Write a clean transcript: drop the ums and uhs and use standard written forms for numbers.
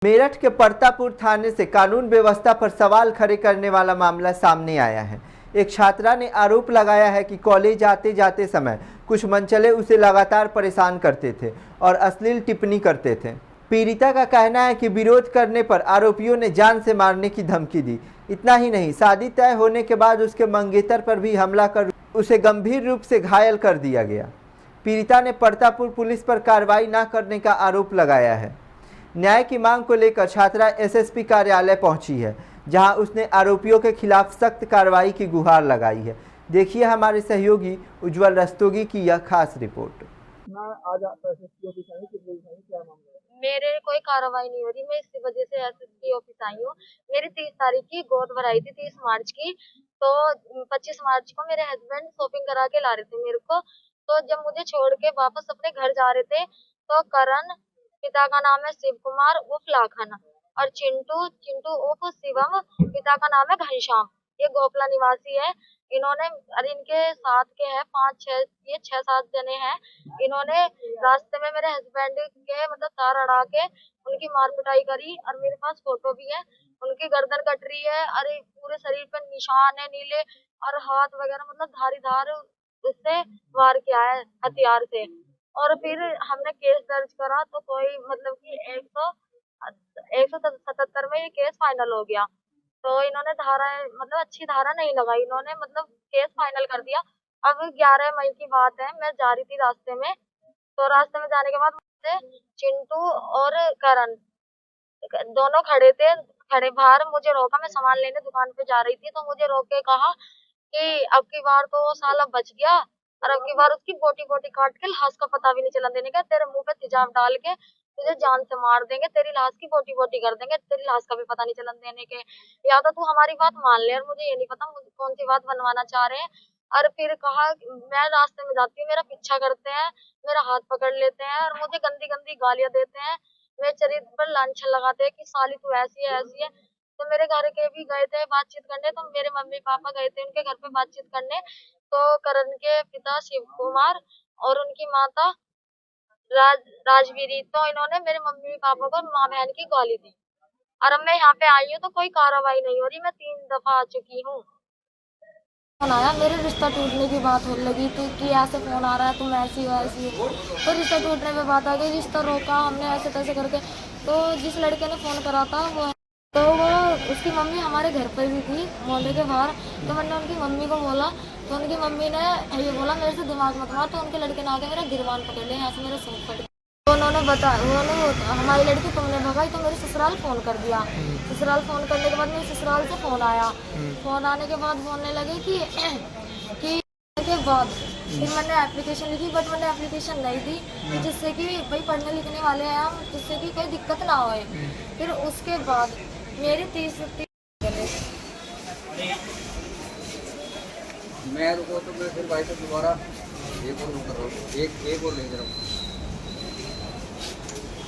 मेरठ के परतापुर थाने से कानून व्यवस्था पर सवाल खड़े करने वाला मामला सामने आया है। एक छात्रा ने आरोप लगाया है कि कॉलेज आते जाते समय कुछ मनचले उसे लगातार परेशान करते थे और अश्लील टिप्पणी करते थे। पीड़िता का कहना है कि विरोध करने पर आरोपियों ने जान से मारने की धमकी दी। इतना ही नहीं, शादी तय होने के बाद उसके मंगेतर पर भी हमला कर उसे गंभीर रूप से घायल कर दिया गया। पीड़िता ने परतापुर पुलिस पर कार्रवाई न करने का आरोप लगाया है। न्याय की मांग को लेकर छात्रा एसएसपी कार्यालय पहुंची है, जहां उसने आरोपियों के खिलाफ सख्त कार्रवाई की गुहार लगाई है। देखिए हमारे सहयोगी उज्जवल रस्तोगी की यह खास रिपोर्ट। मेरे कोई कार्रवाई नहीं हो रही, मैं इसी वजह से एसएसपी ऑफिस आई हूँ। मेरी 30 तारीख की गोद भराई थी, 30 मार्च की। तो 25 मार्च को मेरे हस्बैंड शॉपिंग करा के ला रहे थे मेरे को। तो जब मुझे छोड़ के वापस अपने घर जा रहे थे, तो करण, पिता का नाम है शिव कुमार उर्फ लाखन, और चिंटू चिंटू उर्फ शिवम, पिता का नाम है घनश्याम, ये गोपला निवासी है। इन्होंने, अरे इनके साथ के हैं 5-6, ये 6-7 जने हैं। इन्होंने रास्ते में मेरे हस्बैंड के मतलब तार अड़ा के उनकी मार पिटाई करी, और मेरे पास फोटो भी है। उनकी गर्दन कट रही है, अरे पूरे शरीर पर निशान है नीले, और हाथ वगैरह मतलब धारीदार उससे वार किया है हथियार से। और फिर हमने केस दर्ज करा, तो कोई मतलब कि 177 में ये केस फाइनल हो गया। तो इन्होंने धारा मतलब अच्छी धारा नहीं लगाई, इन्होंने मतलब केस फाइनल कर दिया। अब 11 मई की बात है, मैं जा रही थी रास्ते में, तो रास्ते में जाने के बाद मुझसे चिंटू और करण दोनों खड़े थे, खड़े बाहर मुझे रोका। मैं सामान लेने दुकान पे जा रही थी, तो मुझे रोक के कहा कि अब की बार तो वो साला बच गया, और अब की बार उसकी बोटी बोटी काट के लाश का पता भी नहीं चलन देने का, तेरे मुंह पे तेजाब डाल के तुझे जान से मार देंगे, तेरी लाश की बोटी बोटी कर देंगे, तेरी लाश का भी पता नहीं चलन देने के। या तो तू हमारी बात मान ले, और मुझे ये नहीं पता मुझे कौन सी बात बनवाना चाह रहे हैं। और फिर कहा, मैं रास्ते में जाती हूँ, मेरा पीछा करते हैं, मेरा हाथ पकड़ लेते हैं, और मुझे गंदी गंदी गालियां देते हैं, मेरे चरित्र पर लांछन लगाते हैं कि साली तू ऐसी है ऐसी है। तो मेरे घर के भी गए थे बातचीत करने, तो मेरे मम्मी पापा गए थे उनके घर पे बातचीत करने। तो करण के पिता शिव कुमार और उनकी माता राजवीरी, तो इन्होंने मेरे मम्मी पापा को माँ बहन की गाली दी। और अब मैं यहाँ पे आई हूँ, तो कोई कार्रवाई नहीं हो रही, मैं 3 दफा आ चुकी हूँ। फोन आया, मेरे रिश्ता टूटने की बात होने लगी थी कि ऐसे फोन आ रहा है, तुम ऐसी हो ऐसी हो। तो रिश्ता टूटने पे बात आ गई, रिश्ता रोका हमने ऐसे तैसे करके। तो जिस लड़के ने फोन करा था वो उसकी मम्मी हमारे घर पर भी थी मोहल्ले के बाहर। तो मैंने उनकी मम्मी को बोला, तो उनकी मम्मी ने ये बोला मेरे से दिमाग मत मार। तो उनके लड़के ने आके मेरा गिरबान पकड़ लिया, यहाँ से मेरा सूट फट गया। तो उन्होंने हमारी लड़की तुमने भगाई, तो मेरे ससुराल फोन कर दिया। ससुराल फोन करने के बाद मेरे ससुराल से फोन आया। फोन आने के बाद बोलने लगे कि के बाद फिर मैंने एप्लीकेशन लिखी, बट मैंने एप्लीकेशन नहीं दी कि जिससे कि भाई पढ़ने लिखने वाले हैं हम, जिससे कि कोई दिक्कत ना होए। फिर उसके बाद मेरी 30 मैं रुको तो मैं फिर भाई से दोबारा एक और कर रहा हूँ, एक और ले रहा हूँ।